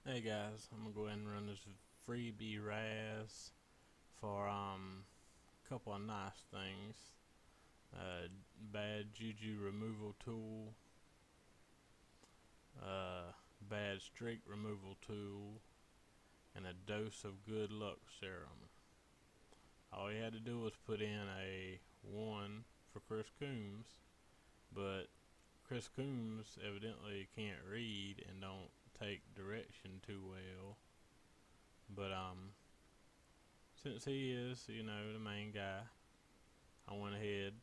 Hey guys, I'm gonna go ahead and run this freebie Raz for a couple of nice things. Bad juju removal tool, bad streak removal tool, and a dose of good luck serum. All he had to do was put in a 1 for Chris Coombs, but Chris Coombs evidently can't read and don't take direction too well. But since he is, the main guy, I went ahead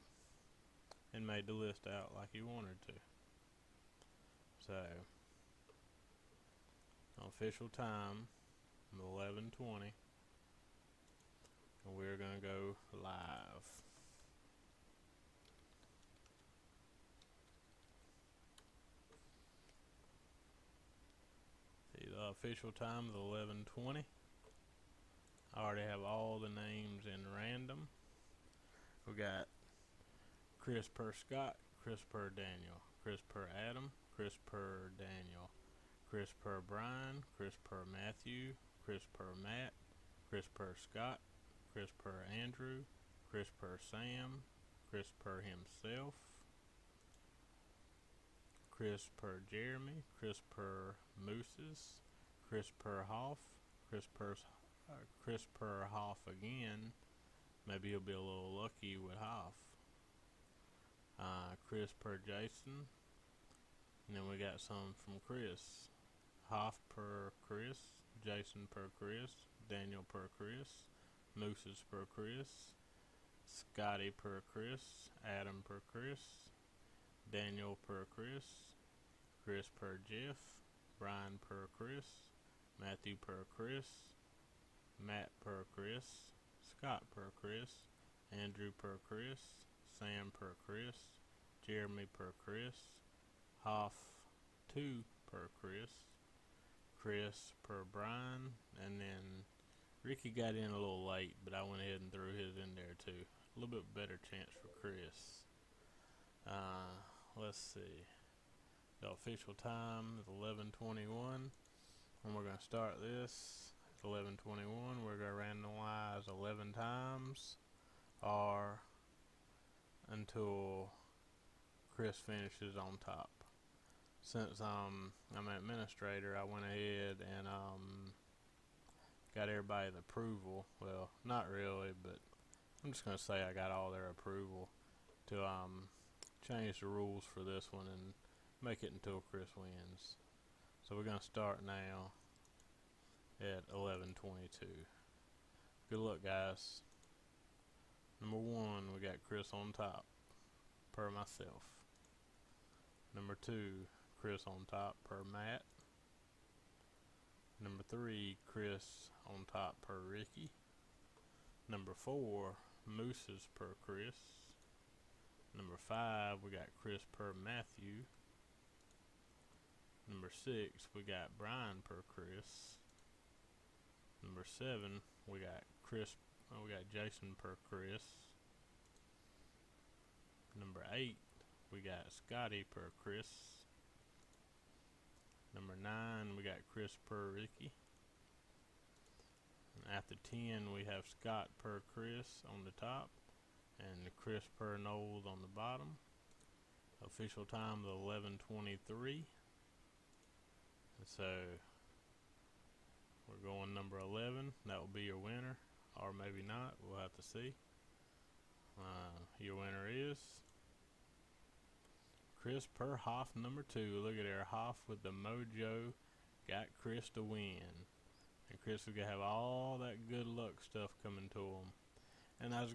and made the list out like he wanted to. So, official time, 11:20, and we're gonna go live. See, the official time is 11:20. I already have all the names in random. We got Chris per Scott, Chris per Daniel, Chris per Adam, Chris per Daniel, Chris per Brian, Chris per Matthew, Chris per Matt, Chris per Scott, Chris per Andrew, Chris per Sam, Chris per himself, Chris per Jeremy, Chris per Mooses, Chris per Hoff, Chris per Hoff again. Maybe he'll be a little lucky with Hoff. Chris per Jason, and then we got some from Chris. Hoff per Chris, Jason per Chris, Daniel per Chris, Mooses per Chris, Scotty per Chris, Adam per Chris, Daniel per Chris, Chris per Jeff, Brian per Chris, Matthew per Chris, Matt per Chris, Scott per Chris, Andrew per Chris, Sam per Chris, Jeremy per Chris, Hoff 2 per Chris, Chris per Brian, and then Ricky got in a little late, but I went ahead and threw his in there too. A little bit better chance for Chris. Let's see. The official time is 11:21, and we're gonna start this at 11:21. We're gonna randomize 11 times, or until Chris finishes on top. Since I'm an administrator, I went ahead and got everybody's approval. Well, not really, but I'm just gonna say I got all their approval to change the rules for this one and make it until Chris wins. So we're gonna start now at 11:22. Good luck, guys. Number 1, we got Chris on top, per myself. Number 2, Chris on top, per Matt. Number 3, Chris on top, per Ricky. Number 4, Mooses per Chris. Number 5, we got Chris per Matthew. Number 6, we got Brian per Chris. Number 7, we got Jason per Chris. Number 8, we got Scotty per Chris. Number 9, we got Chris per Ricky. And after 10, we have Scott per Chris on the top, and Chris per Knowles on the bottom. Official time is 11:23. And so we're going number 11. That will be your winner, or maybe not. We'll have to see. Your winner is Chris per Hoff number 2. Look at there, Hoff with the mojo got Chris to win. And Chris is gonna have all that good luck stuff coming to him. And I was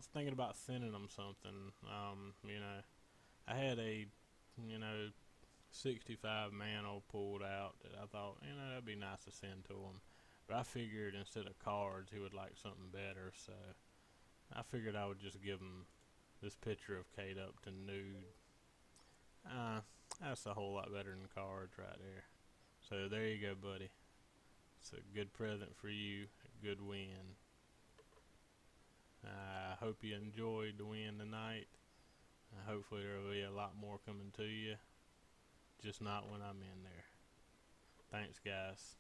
thinking about sending him something. I had a 65 Mano pulled out that I thought, that'd be nice to send to him. But I figured instead of cards, he would like something better, so I figured I would just give him this picture of Kate Upton nude. That's a whole lot better than cards right there. So there you go, buddy. It's a good present for you, a good win. I hope you enjoyed the win tonight. Hopefully there will be a lot more coming to you, just not when I'm in there. Thanks, guys.